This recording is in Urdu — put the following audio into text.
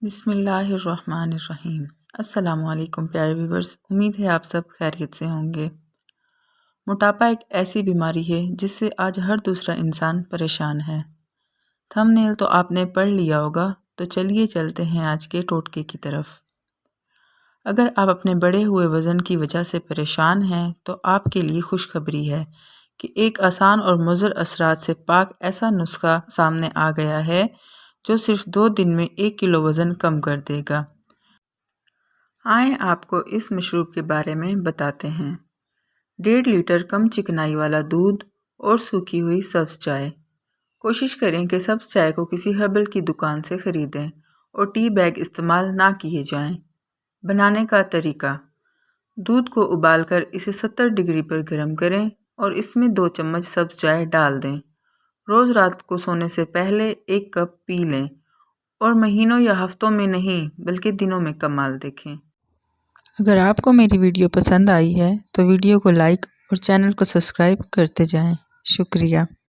بسم اللہ الرحمن الرحیم۔ السلام علیکم پیارے ویورز، امید ہے آپ سب خیریت سے ہوں گے۔ موٹاپا ایک ایسی بیماری ہے جس سے آج ہر دوسرا انسان پریشان ہے۔ تھم نیل تو آپ نے پڑھ لیا ہوگا، تو چلیے چلتے ہیں آج کے ٹوٹکے کی طرف۔ اگر آپ اپنے بڑھے ہوئے وزن کی وجہ سے پریشان ہیں تو آپ کے لیے خوشخبری ہے کہ ایک آسان اور مضر اثرات سے پاک ایسا نسخہ سامنے آ گیا ہے جو صرف 2 دن میں 1 کلو وزن کم کر دے گا۔ آئیں آپ کو اس مشروب کے بارے میں بتاتے ہیں۔ 1.5 لیٹر کم چکنائی والا دودھ اور سوکھی ہوئی سبز چائے۔ کوشش کریں کہ سبز چائے کو کسی ہربل کی دکان سے خریدیں اور ٹی بیگ استعمال نہ کیے جائیں۔ بنانے کا طریقہ: دودھ کو ابال کر اسے 70 ڈگری پر گرم کریں اور اس میں 2 چمچ سبز چائے ڈال دیں۔ روز رات کو سونے سے پہلے 1 کپ پی لیں اور مہینوں یا ہفتوں میں نہیں بلکہ دنوں میں کمال دیکھیں۔ اگر آپ کو میری ویڈیو پسند آئی ہے تو ویڈیو کو لائک اور چینل کو سبسکرائب کرتے جائیں۔ شکریہ۔